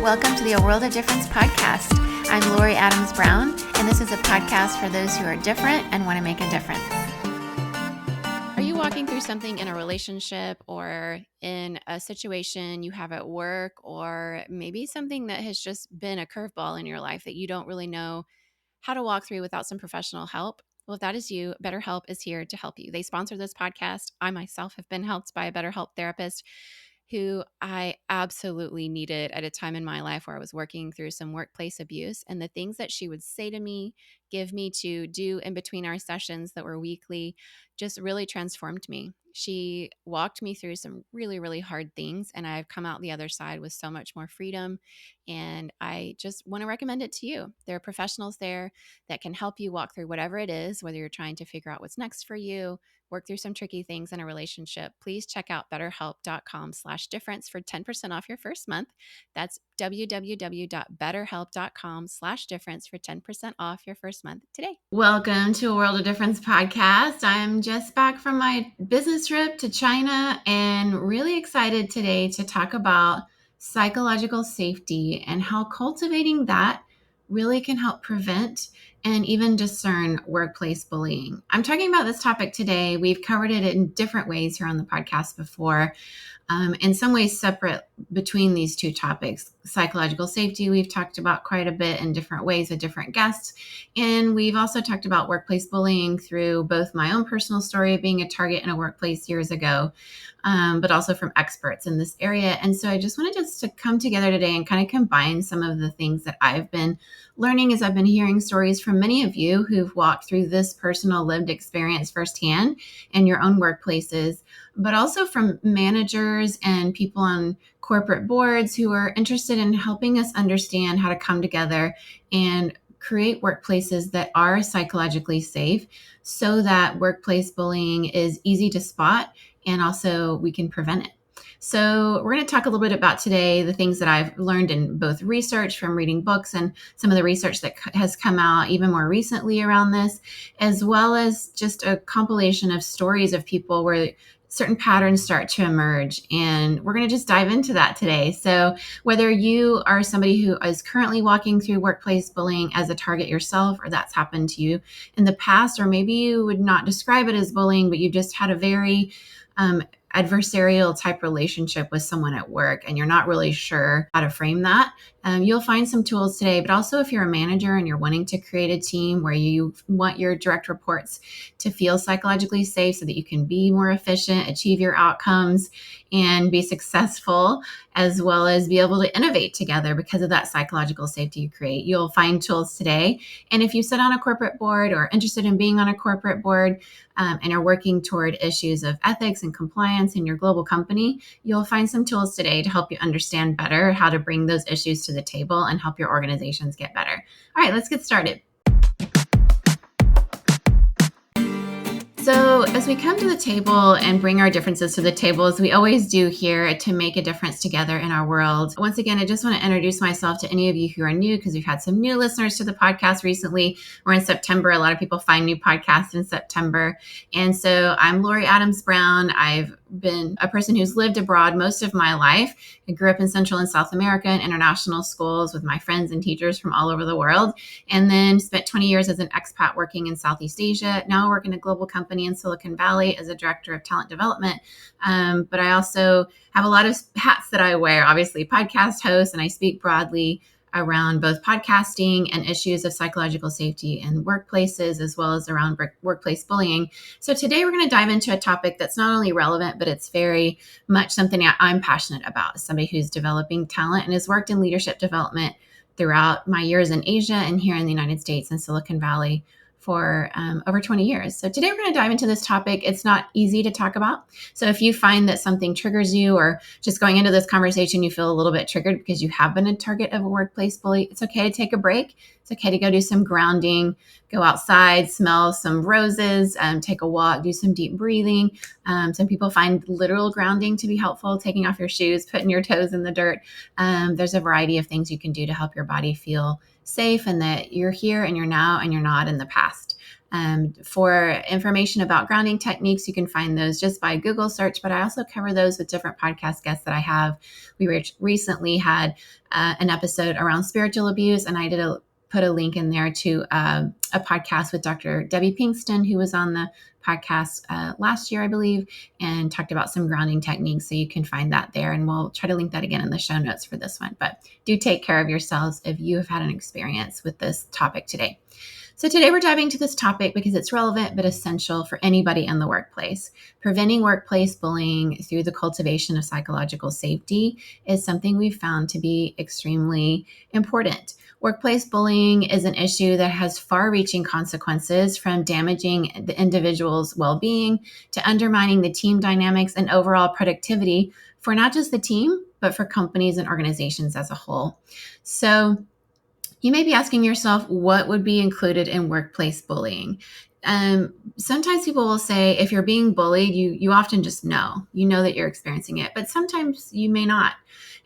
Welcome to the A World of Difference podcast. I'm Lori Adams Brown, and this is a podcast for those who are different and want to make a difference. Are you walking through something in a relationship or in a situation you have at work, or maybe something that has just been a curveball in your life that you don't really know how to walk through without some professional help? Well, if that is you, BetterHelp is here to help you. They sponsor this podcast. I myself have been helped by a BetterHelp therapist who I absolutely needed at a time in my life where I was working through some workplace abuse. And the things that she would say to me, give me to do in between our sessions that were weekly, just really transformed me. She walked me through some really, really hard things, and I've come out the other side with so much more freedom. And I just want to recommend it to you. There are professionals there that can help you walk through whatever it is, whether you're trying to figure out what's next for you, work through some tricky things in a relationship. Please check out betterhelp.com/difference for 10% off your first month. That's www.betterhelp.com/difference for 10% off your first month today. Welcome to A World of Difference podcast. I'm just back from my business trip to China and really excited today to talk about psychological safety and how cultivating that really can help prevent and even discern workplace bullying. I'm talking about this topic today. We've covered it in different ways here on the podcast before. In some ways separate between these two topics. Psychological safety, we've talked about quite a bit in different ways with different guests. And we've also talked about workplace bullying through both my own personal story of being a target in a workplace years ago, but also from experts in this area. And so I just wanted us to come together today and kind of combine some of the things that I've been learning as I've been hearing stories from many of you who've walked through this personal lived experience firsthand in your own workplaces, but also from managers and people on corporate boards who are interested in helping us understand how to come together and create workplaces that are psychologically safe so that workplace bullying is easy to spot and also we can prevent it. So we're going to talk a little bit about today the things that I've learned in both research from reading books and some of the research that has come out even more recently around this, as well as just a compilation of stories of people where certain patterns start to emerge. And we're going to just dive into that today. So whether you are somebody who is currently walking through workplace bullying as a target yourself, or that's happened to you in the past, or maybe you would not describe it as bullying, but you just had a very adversarial type relationship with someone at work and you're not really sure how to frame that, you'll find some tools today. But also if you're a manager and you're wanting to create a team where you want your direct reports to feel psychologically safe so that you can be more efficient, achieve your outcomes, and be successful, as well as be able to innovate together because of that psychological safety you create, you'll find tools today. And if you sit on a corporate board or interested in being on a corporate board and are working toward issues of ethics and compliance in your global company, you'll find some tools today to help you understand better how to bring those issues to the table and help your organizations get better. All right, let's get started. So as we come to the table and bring our differences to the table, as we always do here to make a difference together in our world, once again, I just want to introduce myself to any of you who are new, because we've had some new listeners to the podcast recently. We're in September. A lot of people find new podcasts in September. And so I'm Lori Adams Brown. I've been a person who's lived abroad most of my life. I grew up in Central and South America in international schools with my friends and teachers from all over the world, and then spent 20 years as an expat working in Southeast Asia. Now I work in a global company in Silicon Valley as a director of talent development. But I also have a lot of hats that I wear, obviously podcast host, and I speak broadly around both podcasting and issues of psychological safety in workplaces, as well as around workplace bullying. So today we're going to dive into a topic that's not only relevant, but it's very much something I'm passionate about as somebody who's developing talent and has worked in leadership development throughout my years in Asia and here in the United States in Silicon Valley for over 20 years. So today we're going to dive into this topic. It's not easy to talk about. So if you find that something triggers you, or just going into this conversation, you feel a little bit triggered because you have been a target of a workplace bully, it's okay to take a break. It's okay to go do some grounding, go outside, smell some roses, take a walk, do some deep breathing. Some people find literal grounding to be helpful, taking off your shoes, putting your toes in the dirt. There's a variety of things you can do to help your body feel safe and that you're here and you're now and you're not in the past. For information about grounding techniques, you can find those just by Google search, but I also cover those with different podcast guests that I have. We recently had an episode around spiritual abuse, and I put a link in there to a podcast with Dr. Debbie Pinkston, who was on the podcast last year, I believe, and talked about some grounding techniques. So you can find that there, and we'll try to link that again in the show notes for this one. But do take care of yourselves if you have had an experience with this topic today. So today we're diving into this topic because it's relevant but essential for anybody in the workplace. Preventing workplace bullying through the cultivation of psychological safety is something we've found to be extremely important. Workplace bullying is an issue that has far-reaching consequences, from damaging the individual's well-being to undermining the team dynamics and overall productivity for not just the team, but for companies and organizations as a whole. So you may be asking yourself, what would be included in workplace bullying? Sometimes people will say, if you're being bullied, you often just know that you're experiencing it, but sometimes you may not.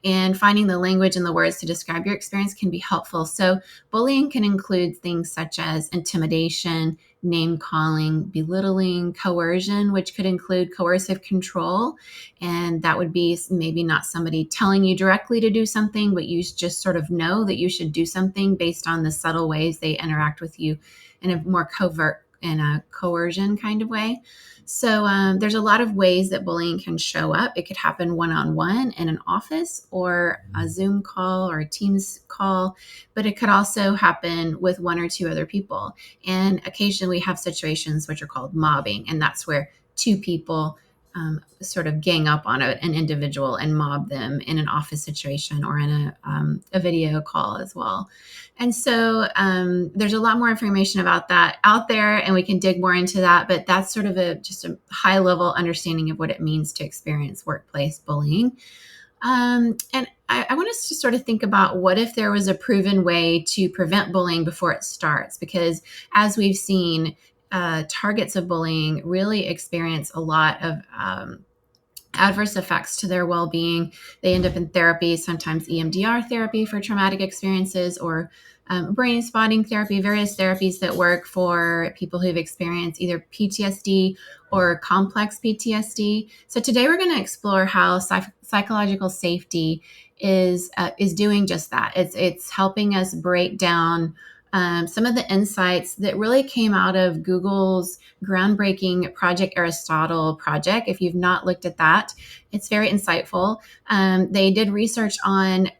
And finding the language and the words to describe your experience can be helpful. So bullying can include things such as intimidation, name calling, belittling, coercion, which could include coercive control. And that would be maybe not somebody telling you directly to do something, but you just sort of know that you should do something based on the subtle ways they interact with you in a more covert, in a coercion kind of way. So there's a lot of ways that bullying can show up. It could happen one-on-one in an office or a Zoom call or a Teams call, but it could also happen with one or two other people. And occasionally we have situations which are called mobbing, and that's where two people sort of gang up on an individual and mob them in an office situation or in a video call as well. And so there's a lot more information about that out there, and we can dig more into that. But that's sort of just a high level understanding of what it means to experience workplace bullying. And I want us to sort of think about, what if there was a proven way to prevent bullying before it starts? Because as we've seen, targets of bullying really experience a lot of adverse effects to their well-being. They end up in therapy, sometimes EMDR therapy for traumatic experiences, or brain spotting therapy, various therapies that work for people who've experienced either PTSD or complex PTSD. So today we're going to explore how psychological safety is doing just that. It's helping us break down some of the insights that really came out of Google's groundbreaking Project Aristotle project. If you've not looked at that, it's very insightful. They did research on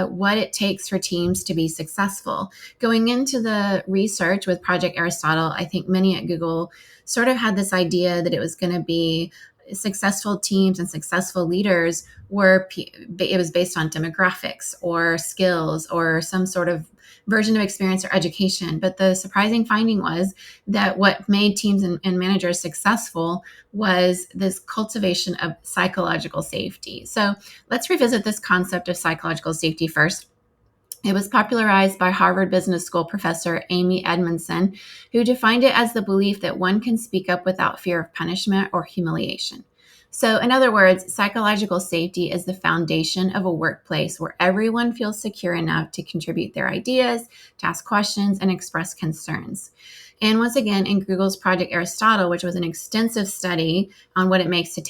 what it takes for teams to be successful. Going into the research with Project Aristotle, I think many at Google sort of had this idea that it was going to be successful teams and successful leaders it was based on demographics or skills or some sort of version of experience or education. But the surprising finding was that what made teams and managers successful was this cultivation of psychological safety. So let's revisit this concept of psychological safety first. It was popularized by Harvard Business School professor Amy Edmondson, who defined it as the belief that one can speak up without fear of punishment or humiliation. So, in other words, psychological safety is the foundation of a workplace where everyone feels secure enough to contribute their ideas, to ask questions, and express concerns. And once again, in Google's Project Aristotle, which was an extensive study on what it makes to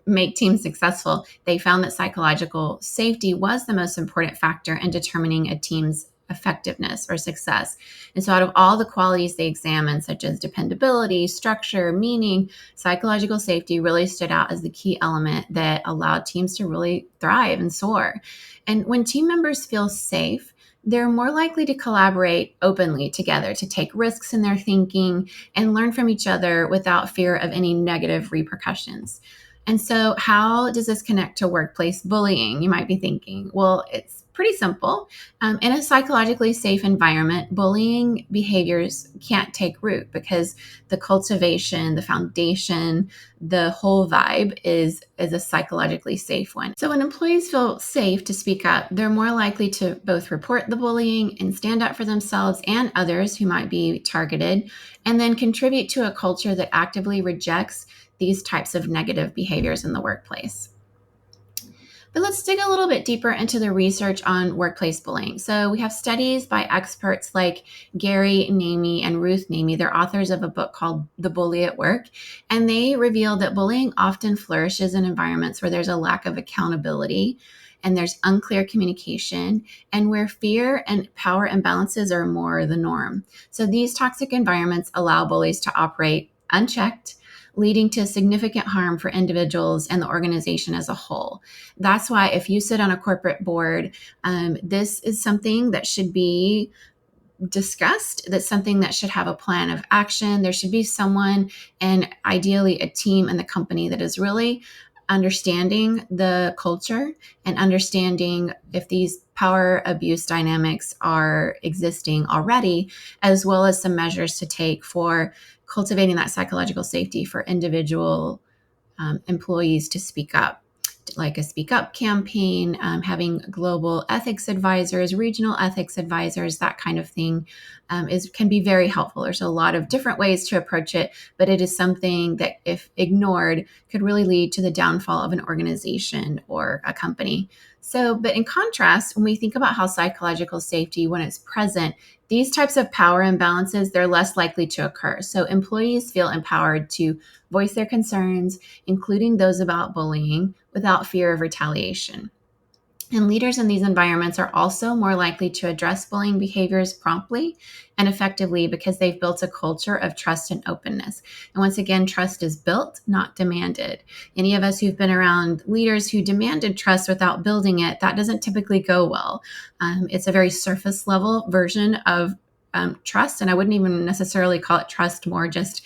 make teams successful, they found that psychological safety was the most important factor in determining a team's effectiveness or success. And so out of all the qualities they examined, such as dependability, structure, meaning, psychological safety really stood out as the key element that allowed teams to really thrive and soar. And when team members feel safe, they're more likely to collaborate openly together, to take risks in their thinking and learn from each other without fear of any negative repercussions. And so how does this connect to workplace bullying? You might be thinking, well, it's pretty simple. In a psychologically safe environment, bullying behaviors can't take root because the cultivation, the foundation, the whole vibe is a psychologically safe one. So when employees feel safe to speak up, they're more likely to both report the bullying and stand up for themselves and others who might be targeted, and then contribute to a culture that actively rejects these types of negative behaviors in the workplace. But let's dig a little bit deeper into the research on workplace bullying. So we have studies by experts like Gary Namey and Ruth Namey. They're authors of a book called The Bully at Work. And they reveal that bullying often flourishes in environments where there's a lack of accountability and there's unclear communication and where fear and power imbalances are more the norm. So these toxic environments allow bullies to operate unchecked, leading to significant harm for individuals and the organization as a whole. That's why if you sit on a corporate board, this is something that should be discussed. That's something that should have a plan of action. There should be someone, and ideally a team in the company, that is really understanding the culture and understanding if these power abuse dynamics are existing already, as well as some measures to take for cultivating that psychological safety for individual employees to speak up, like a speak up campaign, having global ethics advisors, regional ethics advisors, that kind of thing can be very helpful. There's a lot of different ways to approach it, but it is something that, if ignored, could really lead to the downfall of an organization or a company. So, but in contrast, when we think about how psychological safety, when it's present, these types of power imbalances, they're less likely to occur. So employees feel empowered to voice their concerns, including those about bullying, without fear of retaliation. And leaders in these environments are also more likely to address bullying behaviors promptly and effectively because they've built a culture of trust and openness. And once again, trust is built, not demanded. Any of us who've been around leaders who demanded trust without building it, that doesn't typically go well. It's a very surface level version of trust. And I wouldn't even necessarily call it trust, more just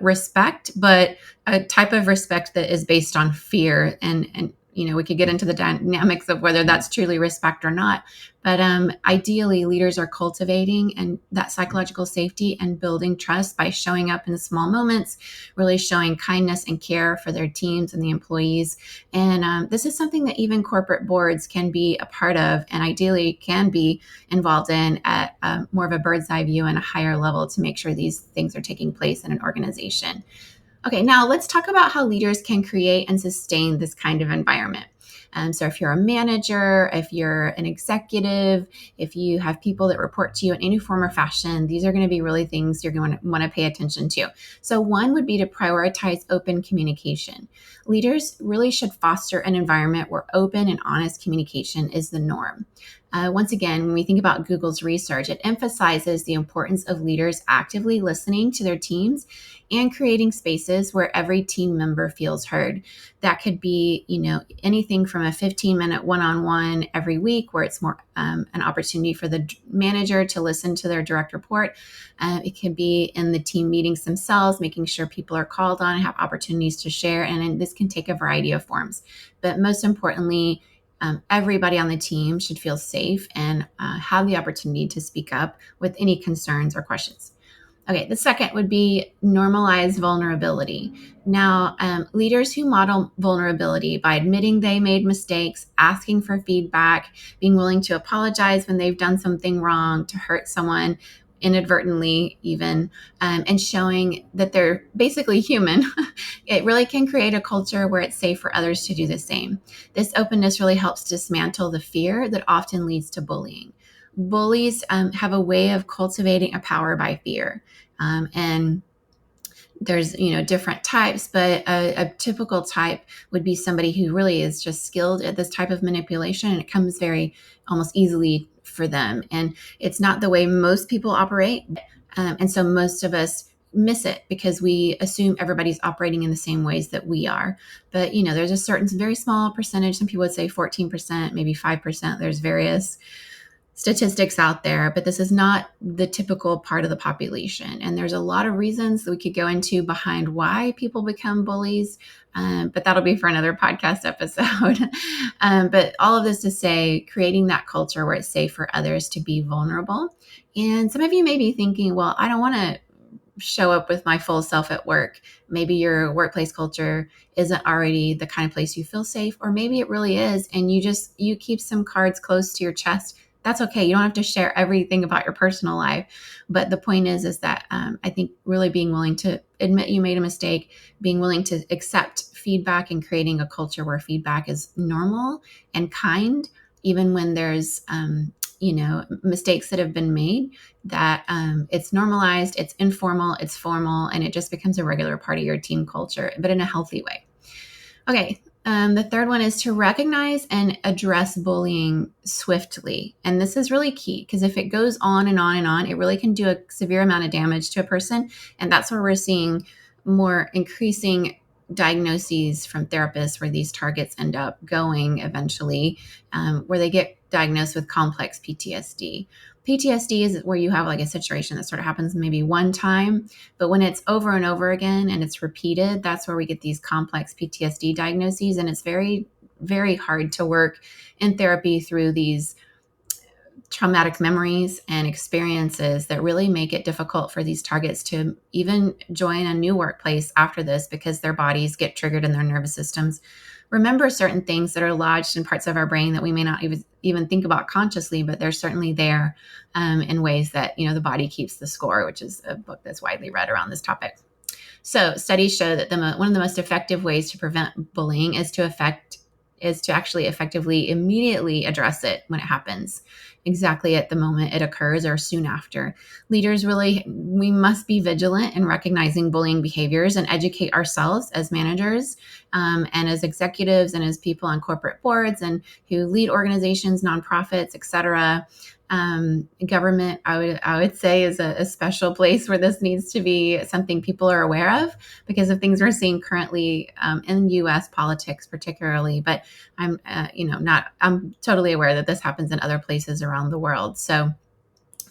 respect, but a type of respect that is based on fear. And we could get into the dynamics of whether that's truly respect or not. But ideally, leaders are cultivating and that psychological safety and building trust by showing up in the small moments, really showing kindness and care for their teams and the employees. And this is something that even corporate boards can be a part of, and ideally can be involved in at more of a bird's eye view and a higher level to make sure these things are taking place in an organization. Okay, now let's talk about how leaders can create and sustain this kind of environment. So if you're a manager, if you're an executive, if you have people that report to you in any form or fashion, these are going to be really things you're going to want to pay attention to. So one would be to prioritize open communication. Leaders really should foster an environment where open and honest communication is the norm. Once again, when we think about Google's research, it emphasizes the importance of leaders actively listening to their teams and creating spaces where every team member feels heard. That could be, anything from a 15-minute one-on-one every week where it's more an opportunity for the manager to listen to their direct report. It could be in the team meetings themselves, making sure people are called on and have opportunities to share. And this can take a variety of forms. But most importantly, everybody on the team should feel safe and have the opportunity to speak up with any concerns or questions. Okay, the second would be normalize vulnerability. Now, leaders who model vulnerability by admitting they made mistakes, asking for feedback, being willing to apologize when they've done something wrong, to hurt someone inadvertently even, and showing that they're basically human, it really can create a culture where it's safe for others to do the same. This openness really helps dismantle the fear that often leads to bullying. Bullies have a way of cultivating a power by fear. And there's different types, but a typical type would be somebody who really is just skilled at this type of manipulation, and it comes very almost easily for them. And it's not the way most people operate. And so most of us miss it because we assume everybody's operating in the same ways that we are. But there's a certain very small percentage. Some people would say 14%, maybe 5%. There's various statistics out there, but this is not the typical part of the population. And there's a lot of reasons that we could go into behind why people become bullies, but that'll be for another podcast episode. But all of this to say, creating that culture where it's safe for others to be vulnerable. And some of you may be thinking, well, I don't want to show up with my full self at work. Maybe your workplace culture isn't already the kind of place you feel safe, or maybe it really is, and you keep some cards close to your chest that's okay. You don't have to share everything about your personal life. But the point is that I think really being willing to admit you made a mistake, being willing to accept feedback, and creating a culture where feedback is normal and kind, even when there's, mistakes that have been made, that it's normalized, it's informal, it's formal, and it just becomes a regular part of your team culture, but in a healthy way. Okay. The third one is to recognize and address bullying swiftly. And this is really key, because if it goes on and on and on, it really can do a severe amount of damage to a person. And that's where we're seeing more increasing diagnoses from therapists, where these targets end up going eventually, where they get diagnosed with complex PTSD. PTSD is where you have like a situation that sort of happens maybe one time, but when it's over and over again and it's repeated, that's where we get these complex PTSD diagnoses. And it's very, very hard to work in therapy through these traumatic memories and experiences that really make it difficult for these targets to even join a new workplace after this, because their bodies get triggered and their nervous systems remember certain things that are lodged in parts of our brain that we may not even think about consciously, but they're certainly there in ways that, the body keeps the score, which is a book that's widely read around this topic. So studies show that one of the most effective ways to prevent bullying is to actually effectively immediately address it when it happens, exactly at the moment it occurs or soon after. Leaders we must be vigilant in recognizing bullying behaviors and educate ourselves as managers, and as executives, and as people on corporate boards and who lead organizations, nonprofits, etc. Government, I would say, is a special place where this needs to be something people are aware of, because of things we're seeing currently in U.S. politics, particularly. But I'm totally aware that this happens in other places around the world. So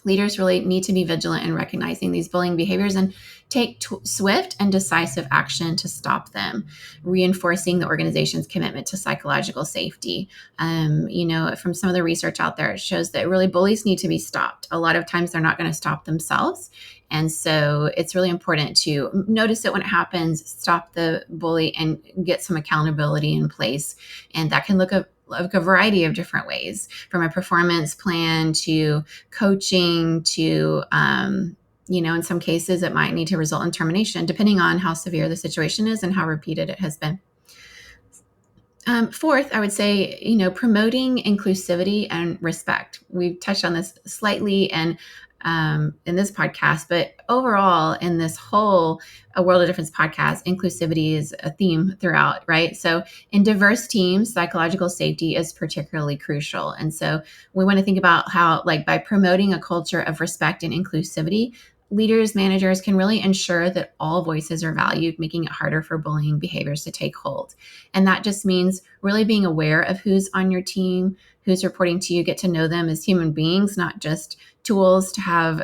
leaders really need to be vigilant in recognizing these bullying behaviors and take swift and decisive action to stop them, reinforcing the organization's commitment to psychological safety. From some of the research out there, it shows that really bullies need to be stopped. A lot of times they're not going to stop themselves. And so it's really important to notice it when it happens, stop the bully, and get some accountability in place. And that can look like a variety of different ways, from a performance plan to coaching to, in some cases it might need to result in termination, depending on how severe the situation is and how repeated it has been. Fourth, I would say, promoting inclusivity and respect. We've touched on this slightly in this podcast, but overall in this whole A World of Difference podcast, inclusivity is a theme throughout, right? So in diverse teams, psychological safety is particularly crucial. And so we want to think about how, like, by promoting a culture of respect and inclusivity, leaders, managers can really ensure that all voices are valued, making it harder for bullying behaviors to take hold. And that just means really being aware of who's on your team, who's reporting to you, get to know them as human beings, not just tools to have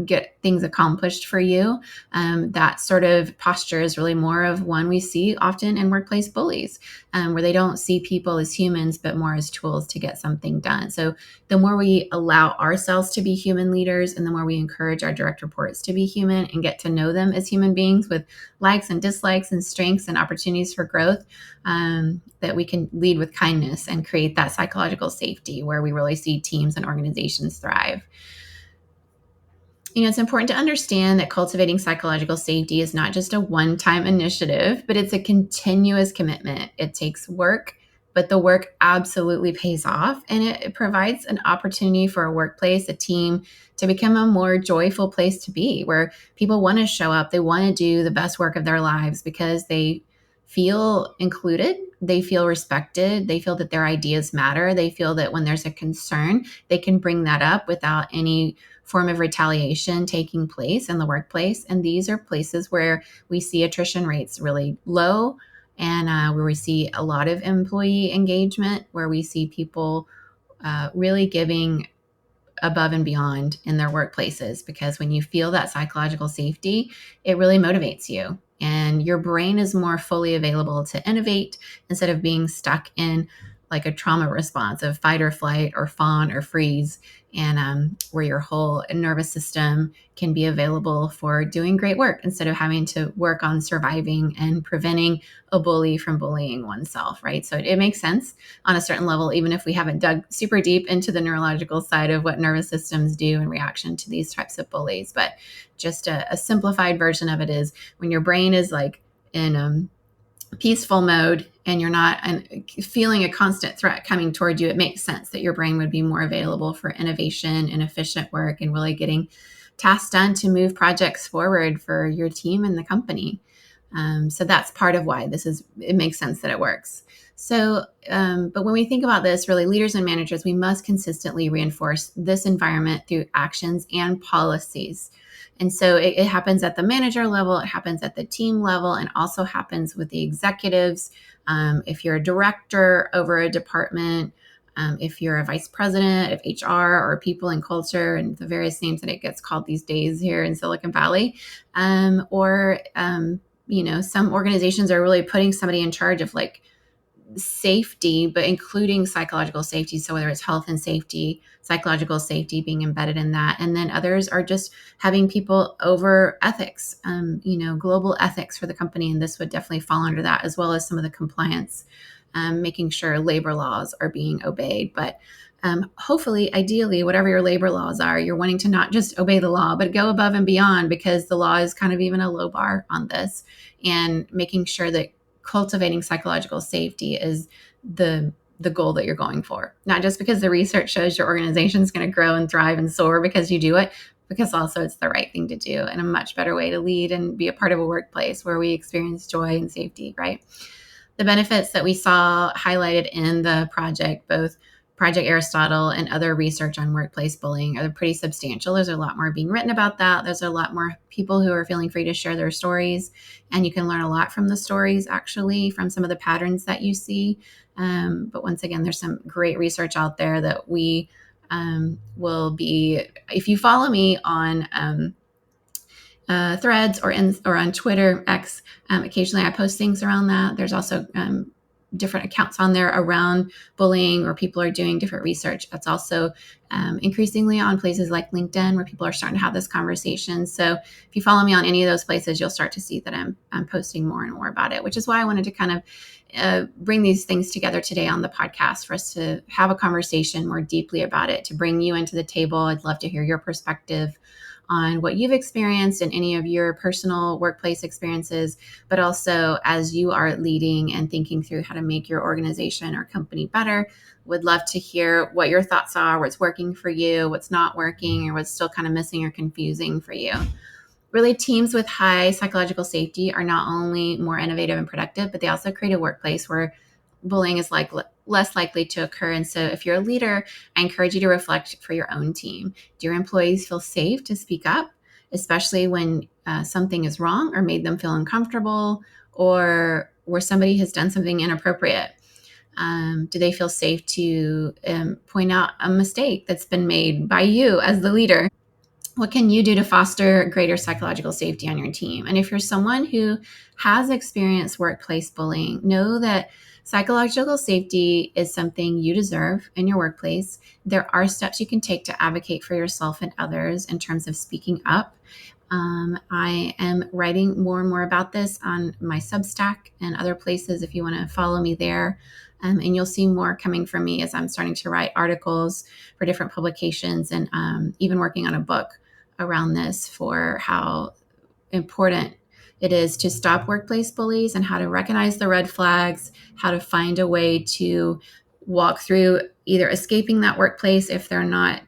get things accomplished for you. That sort of posture is really more of one we see often in workplace bullies, where they don't see people as humans, but more as tools to get something done. So the more we allow ourselves to be human leaders, and the more we encourage our direct reports to be human and get to know them as human beings with likes and dislikes and strengths and opportunities for growth, that we can lead with kindness and create that psychological safety where we really see teams and organizations thrive. It's important to understand that cultivating psychological safety is not just a one-time initiative, but it's a continuous commitment. It takes work, but the work absolutely pays off, and it provides an opportunity for a workplace, a team, to become a more joyful place to be, where people want to show up, they want to do the best work of their lives because they feel included, they feel respected, they feel that their ideas matter, they feel that when there's a concern, they can bring that up without any form of retaliation taking place in the workplace. And these are places where we see attrition rates really low, and where we see a lot of employee engagement, where we see people really giving above and beyond in their workplaces. Because when you feel that psychological safety, it really motivates you, and your brain is more fully available to innovate instead of being stuck in like a trauma response of fight or flight or fawn or freeze, and where your whole nervous system can be available for doing great work instead of having to work on surviving and preventing a bully from bullying oneself, right? So it makes sense on a certain level, even if we haven't dug super deep into the neurological side of what nervous systems do in reaction to these types of bullies. But just a simplified version of it is when your brain is like in peaceful mode and you're not feeling a constant threat coming toward you, it makes sense that your brain would be more available for innovation and efficient work and really getting tasks done to move projects forward for your team and the company. So that's part of why it makes sense that it works. So, but when we think about this, really leaders and managers, we must consistently reinforce this environment through actions and policies. And so it happens at the manager level, it happens at the team level, and also happens with the executives. If you're a director over a department, if you're a vice president of HR or people and culture and the various names that it gets called these days here in Silicon Valley, or some organizations are really putting somebody in charge of like safety, but including psychological safety. So whether it's health and safety, psychological safety being embedded in that. And then others are just having people over ethics, global ethics for the company. And this would definitely fall under that, as well as some of the compliance, making sure labor laws are being obeyed. But hopefully, ideally, whatever your labor laws are, you're wanting to not just obey the law, but go above and beyond, because the law is kind of even a low bar on this, and making sure that cultivating psychological safety is the goal that you're going for. Not just because the research shows your organization is going to grow and thrive and soar because you do it, because also it's the right thing to do and a much better way to lead and be a part of a workplace where we experience joy and safety, right? The benefits that we saw highlighted in the project, both Project Aristotle and other research on workplace bullying, are pretty substantial. There's a lot more being written about that. There's a lot more people who are feeling free to share their stories, and you can learn a lot from the stories, actually, from some of the patterns that you see. But once again, there's some great research out there that we will be, if you follow me on Threads or on Twitter, X. Occasionally I post things around that. There's also different accounts on there around bullying, or people are doing different research. That's also increasingly on places like LinkedIn, where people are starting to have this conversation. So if you follow me on any of those places, you'll start to see that I'm posting more and more about it, which is why I wanted to kind of bring these things together today on the podcast for us to have a conversation more deeply about it, to bring you into the table. I'd love to hear your perspective on what you've experienced in any of your personal workplace experiences, but also as you are leading and thinking through how to make your organization or company better. Would love to hear what your thoughts are, what's working for you, what's not working, or what's still kind of missing or confusing for you. Really, teams with high psychological safety are not only more innovative and productive, but they also create a workplace where bullying is less likely to occur. And so if you're a leader, I encourage you to reflect for your own team. Do your employees feel safe to speak up, especially when something is wrong or made them feel uncomfortable, or where somebody has done something inappropriate? Do they feel safe to point out a mistake that's been made by you as the leader? What can you do to foster greater psychological safety on your team? And if you're someone who has experienced workplace bullying, know that psychological safety is something you deserve in your workplace. There are steps you can take to advocate for yourself and others in terms of speaking up. I am writing more and more about this on my Substack and other places if you want to follow me there. And you'll see more coming from me as I'm starting to write articles for different publications, and even working on a book around this, for how important it is to stop workplace bullies and how to recognize the red flags, how to find a way to walk through either escaping that workplace if they're not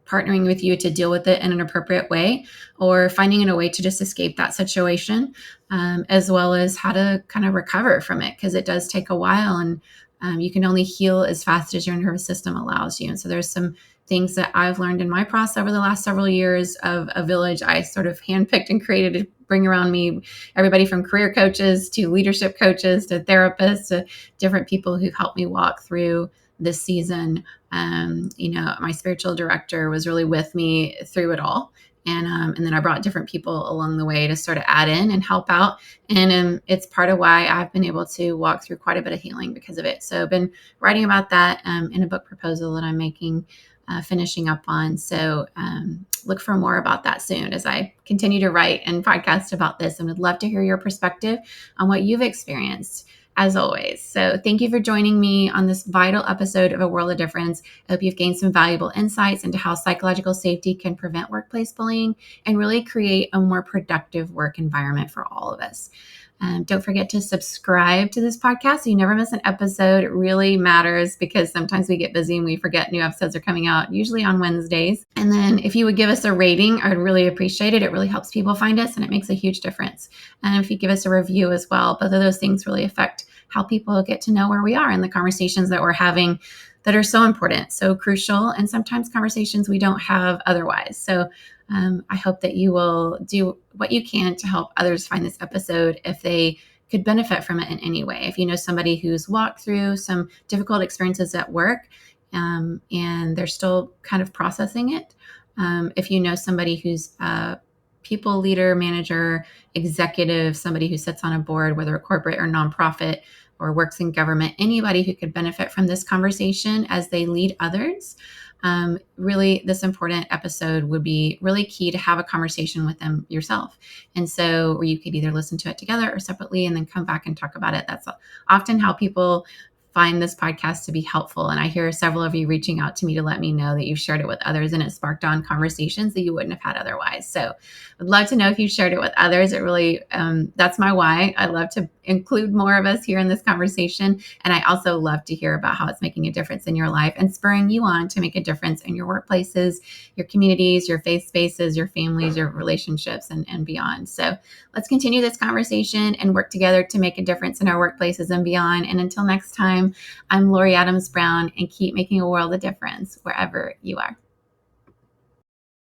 partnering with you to deal with it in an appropriate way, or finding a way to just escape that situation, as well as how to kind of recover from it, because it does take a while, and you can only heal as fast as your nervous system allows you. And so there's some things that I've learned in my process over the last several years of a village I sort of handpicked and created to bring around me, everybody from career coaches to leadership coaches to therapists to different people who've helped me walk through this season. My spiritual director was really with me through it all. And then I brought different people along the way to sort of add in and help out. And it's part of why I've been able to walk through quite a bit of healing because of it. So I've been writing about that in a book proposal that I'm making, finishing up on. So look for more about that soon as I continue to write and podcast about this, and would love to hear your perspective on what you've experienced, as always. So thank you for joining me on this vital episode of A World of Difference. I hope you've gained some valuable insights into how psychological safety can prevent workplace bullying and really create a more productive work environment for all of us. Don't forget to subscribe to this podcast so you never miss an episode. It really matters because sometimes we get busy and we forget new episodes are coming out, usually on Wednesdays. And then if you would give us a rating, I'd really appreciate it. It really helps people find us and it makes a huge difference. And if you give us a review as well, both of those things really affect how people get to know where we are and the conversations that we're having that are so important, so crucial, and sometimes conversations we don't have otherwise. So I hope that you will do what you can to help others find this episode if they could benefit from it in any way. If you know somebody who's walked through some difficult experiences at work and they're still kind of processing it, if you know somebody who's a people leader, manager, executive, somebody who sits on a board, whether a corporate or nonprofit or works in government, anybody who could benefit from this conversation as they lead others, really this important episode would be really key to have a conversation with them yourself. And so, or you could either listen to it together or separately and then come back and talk about it. That's often how people find this podcast to be helpful. And I hear several of you reaching out to me to let me know that you've shared it with others and it sparked on conversations that you wouldn't have had otherwise. So I'd love to know if you've shared it with others. It really, that's my why. I love to include more of us here in this conversation. And I also love to hear about how it's making a difference in your life and spurring you on to make a difference in your workplaces, your communities, your faith spaces, your families, your relationships, and beyond. So let's continue this conversation and work together to make a difference in our workplaces and beyond. And until next time, I'm Lori Adams Brown, and keep making a world of difference wherever you are.